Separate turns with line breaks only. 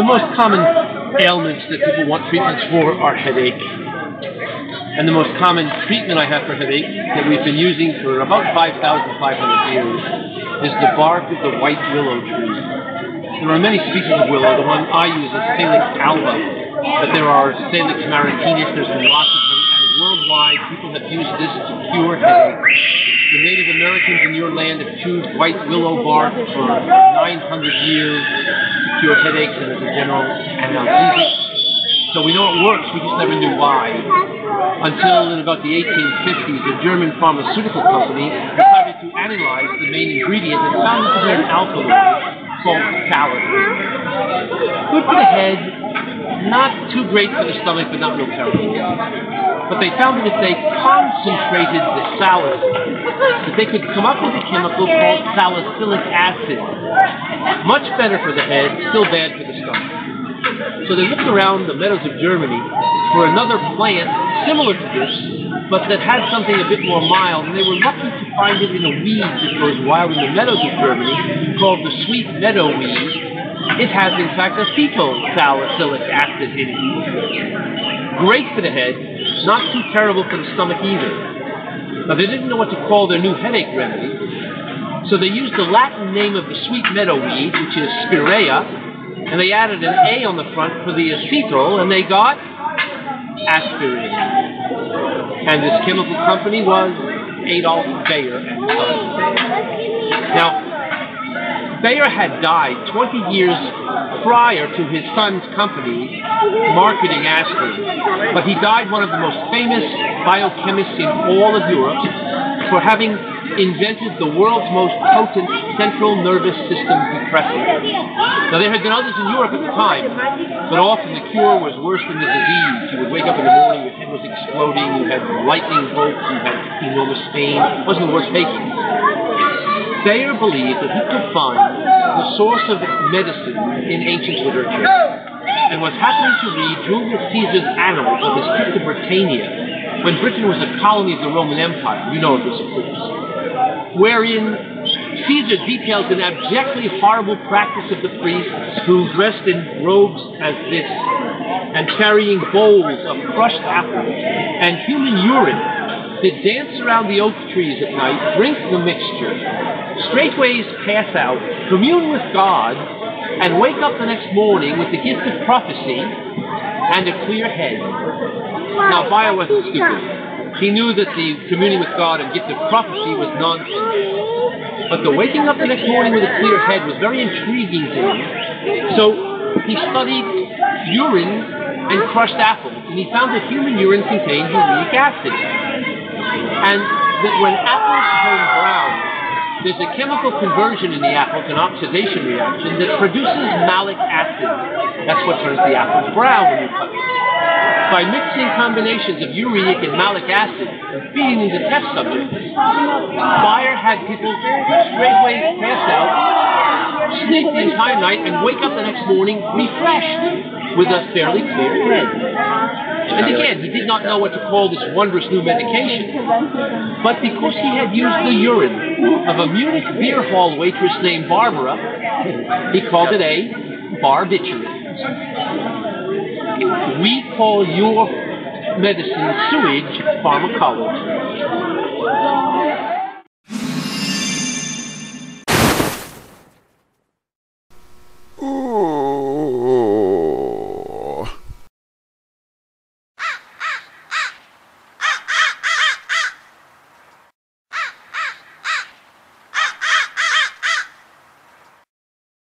most common ailments that people want treatments for are headache. And the most common treatment I have for headache that we've been using for about 5,500 years is the bark of the white willow tree. There are many species of willow. The one I use is Salix alba, but there are Salix maritinus. There's been lots of them, and worldwide people have used this to cure headache. The Native Americans in your land have chewed white willow bark for 900 years to cure headaches and as a general analgesic. So we know it works, we just never knew why. Until in about the 1850s, a German pharmaceutical company decided to analyze the main ingredient and found it to be an alkaloid called salicin. Good for the head, not too great for the stomach, but not real terrible. But they found that if they concentrated the salicin, that they could come up with a chemical called salicylic acid. Much better for the head, still bad for the stomach. So they looked around the meadows of Germany for another plant similar to this, but that had something a bit more mild, and they were lucky to find it in a weed that grows wild in the meadows of Germany called the sweet meadow weed. It has, in fact, acetyl salicylic acid in it. Great for the head, not too terrible for the stomach either. Now, they didn't know what to call their new headache remedy, so they used the Latin name of the sweet meadow weed, which is Spirea, and they added an A on the front for the acetyl, and they got Aspirin. And this chemical company was Adolf Bayer and Sons. Now, Bayer had died 20 years prior to his son's company marketing aspirin, but he died one of the most famous biochemists in all of Europe for having invented the world's most potent central nervous system depressant. Now, there had been others in Europe at the time, but often the cure was worse than the disease. You would wake up in the morning, your head was exploding, you had lightning bolts, you had enormous pain. It wasn't the worst patient. Bayer believed that he could find the source of medicine in ancient literature, and was happening to read Julius Caesar's annals of his trip to Britannia, when Britain was a colony of the Roman Empire. You know of this, of course. Wherein Caesar details an abjectly horrible practice of the priests who, dressed in robes as this, and carrying bowls of crushed apples and human urine, did dance around the oak trees at night, drink the mixture, straightways pass out, commune with God, and wake up the next morning with the gift of prophecy and a clear head. Now, Bayer wasn't stupid. He knew that the communing with God and gift of prophecy was nonsense. But the waking up the next morning with a clear head was very intriguing to him. So he studied urine and crushed apples, and he found that human urine contained uric acid. And that when apples turn brown, there's a chemical conversion in the apples, an oxidation reaction, that produces malic acid. That's what turns the apples brown when you cut them. By mixing combinations of uric and malic acid and feeding them to test subjects, Bayer had people straightway pass out, sleep the entire night, and wake up the next morning refreshed with a fairly clear head. And again, he did not know what to call this wondrous new medication, but because he had used the urine of a Munich beer hall waitress named Barbara, he called it a barbiturate. We call your medicine sewage pharmacology.